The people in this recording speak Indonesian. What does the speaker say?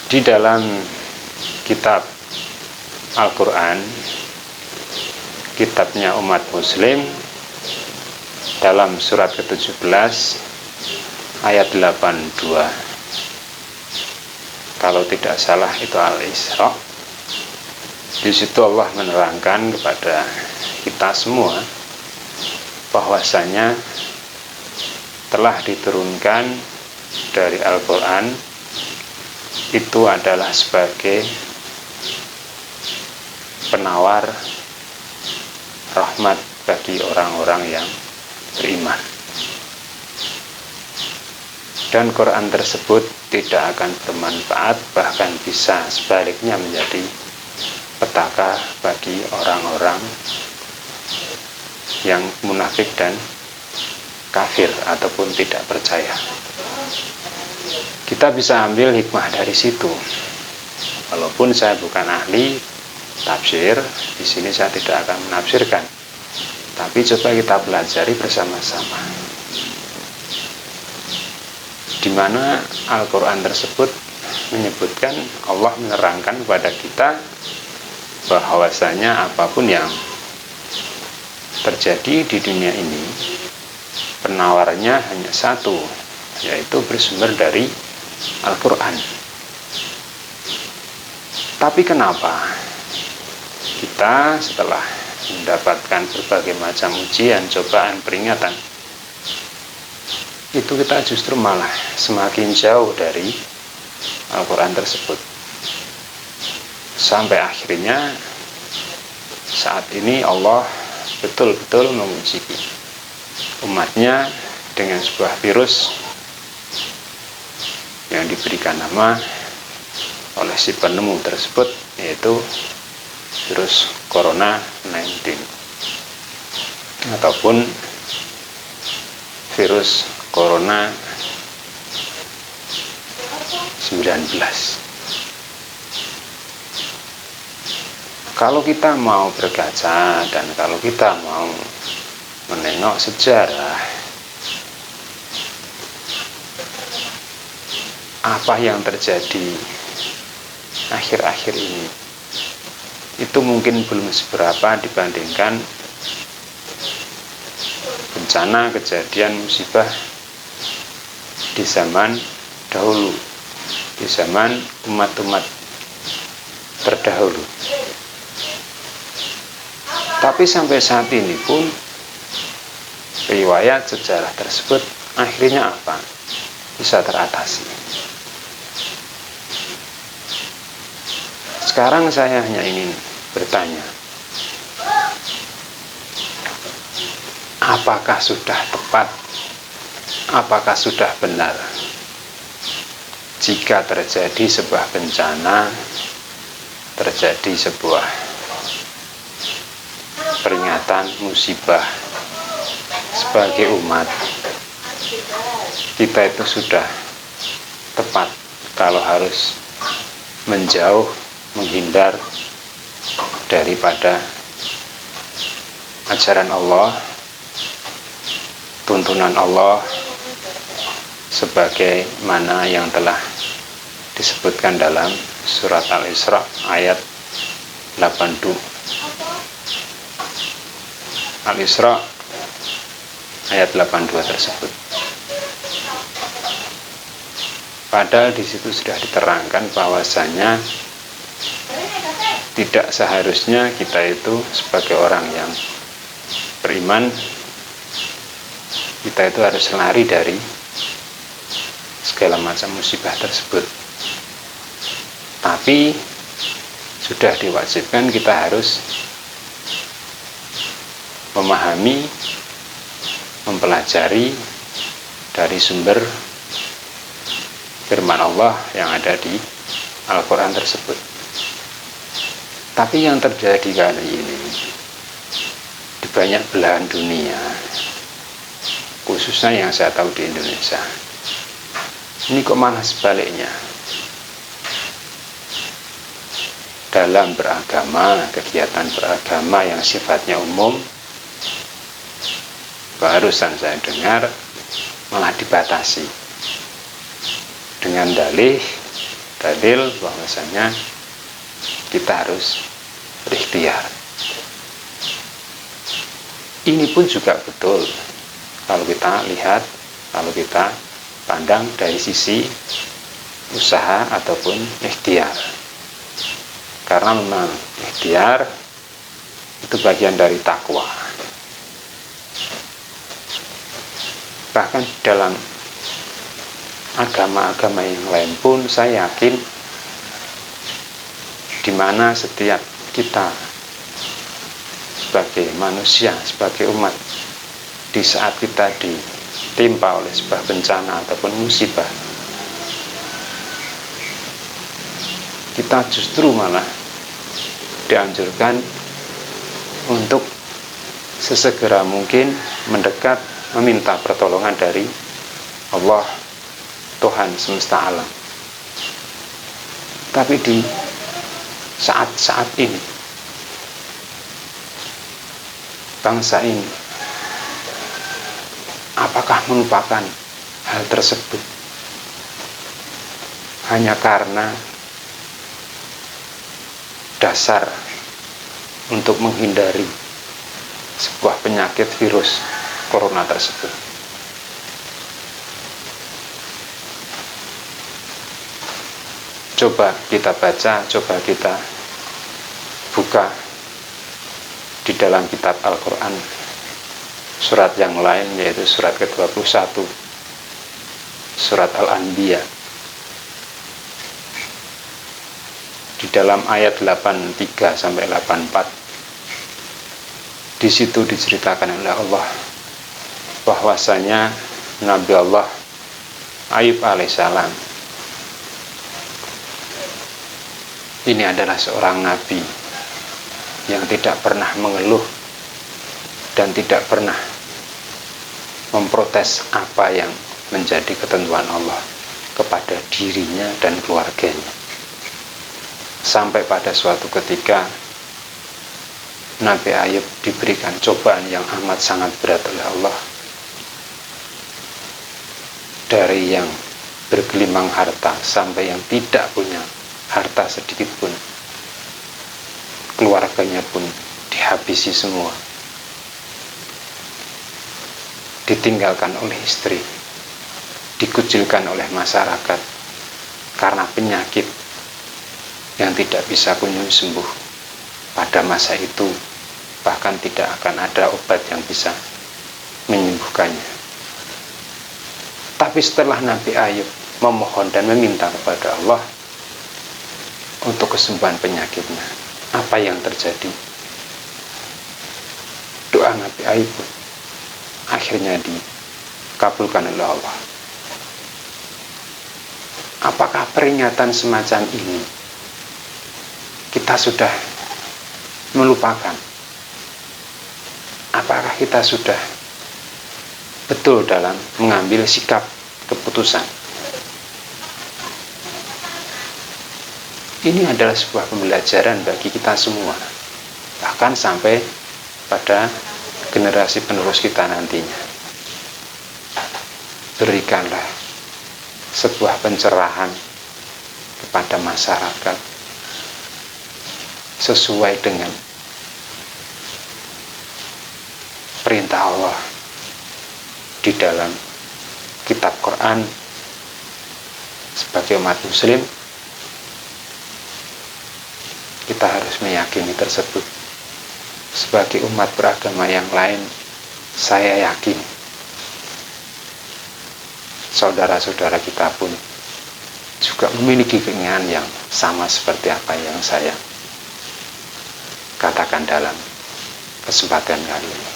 Di dalam kitab Al-Quran, kitabnya umat muslim, dalam surat ke-17 ayat 82, kalau tidak salah itu Al-Isra. Di situ Allah menerangkan kepada kita semua bahwasanya telah diturunkan dari Al-Quran itu adalah sebagai penawar rahmat bagi orang-orang yang beriman. Dan Quran tersebut tidak akan bermanfaat, bahkan bisa sebaliknya menjadi petaka bagi orang-orang yang munafik dan kafir ataupun tidak percaya. Kita bisa ambil hikmah dari situ. Walaupun saya bukan ahli tafsir, di sini saya tidak akan menafsirkan. Tapi coba kita pelajari bersama-sama. Di mana Al-Quran tersebut menyebutkan, Allah menerangkan kepada kita bahwasanya apapun yang terjadi di dunia ini, penawarnya hanya satu, yaitu bersumber dari Al-Quran. Tapi kenapa kita setelah mendapatkan berbagai macam ujian, cobaan, peringatan, itu kita justru malah semakin jauh dari Al-Quran tersebut, sampai akhirnya saat ini Allah betul-betul menguji umatnya dengan sebuah virus yang diberikan nama oleh si penemu tersebut, yaitu virus Corona 19 ataupun virus Corona 19. Kalau kita mau berkaca dan kalau kita mau menengok sejarah apa yang terjadi akhir-akhir ini, itu mungkin belum seberapa dibandingkan bencana, kejadian, musibah di zaman dahulu, di zaman umat-umat terdahulu. Tapi sampai saat ini pun riwayat sejarah tersebut akhirnya apa? Bisa teratasi. Sekarang saya hanya ingin bertanya, apakah sudah tepat, apakah sudah benar jika terjadi sebuah bencana, terjadi sebuah peringatan musibah sebagai umat, kita itu sudah tepat kalau harus menjauh, menghindar daripada ajaran Allah, tuntunan Allah, sebagaimana yang telah disebutkan dalam surat Al-Isra ayat 82. Al-Isra ayat 82 tersebut. Padahal di situ sudah diterangkan bahwasanya tidak seharusnya kita itu sebagai orang yang beriman, kita itu harus lari dari segala macam musibah tersebut. Tapi sudah diwajibkan kita harus memahami, mempelajari dari sumber firman Allah yang ada di Al-Quran tersebut. Tapi yang terjadi kali ini di banyak belahan dunia, khususnya yang saya tahu di Indonesia, ini kok malah sebaliknya. Dalam beragama, kegiatan beragama yang sifatnya umum, barusan saya dengar malah dibatasi dengan dalih dalil bahwasanya kita harus berikhtiar. Ini pun juga betul kalau kita lihat, kalau kita pandang dari sisi usaha ataupun ikhtiar. Karena memang ikhtiar itu bagian dari takwa. Bahkan dalam agama-agama yang lain pun saya yakin di mana setiap kita sebagai manusia, sebagai umat, di saat kita ditimpa oleh sebuah bencana ataupun musibah, kita justru malah dianjurkan untuk sesegera mungkin mendekat, meminta pertolongan dari Allah, Tuhan semesta alam. Tapi di saat-saat ini, bangsa ini apakah melupakan hal tersebut hanya karena dasar untuk menghindari sebuah penyakit virus corona tersebut? Coba kita baca, coba kita buka di dalam kitab Al-Quran surat yang lain, yaitu surat ke-21, surat Al-Anbiya. Di dalam ayat 83 sampai 84, di situ diceritakan oleh Allah bahwasanya Nabi Allah Ayub alaihissalam ini adalah seorang nabi yang tidak pernah mengeluh dan tidak pernah memprotes apa yang menjadi ketentuan Allah kepada dirinya dan keluarganya. Sampai pada suatu ketika Nabi Ayub diberikan cobaan yang amat sangat berat oleh Allah, dari yang bergelimang harta sampai yang tidak punya harta sedikit pun. Keluarganya pun dihabisi semua, ditinggalkan oleh istri, dikucilkan oleh masyarakat karena penyakit yang tidak bisa kunjung sembuh. Pada masa itu bahkan tidak akan ada obat yang bisa menyembuhkannya. Tapi setelah Nabi Ayub memohon dan meminta kepada Allah untuk kesembuhan penyakitnya, apa yang terjadi? Doa Nabi Ayub akhirnya dikabulkan oleh Allah. Apakah peringatan semacam ini kita sudah melupakan? Apakah kita sudah betul dalam mengambil sikap keputusan? Ini adalah sebuah pembelajaran bagi kita semua, bahkan sampai pada generasi penerus kita nantinya. Berikanlah sebuah pencerahan kepada masyarakat sesuai dengan perintah Allah di dalam kitab Quran. Sebagai umat muslim, kita harus meyakini tersebut. Sebagai umat beragama yang lain, saya yakin saudara-saudara kita pun juga memiliki keinginan yang sama seperti apa yang saya katakan dalam kesempatan kali ini.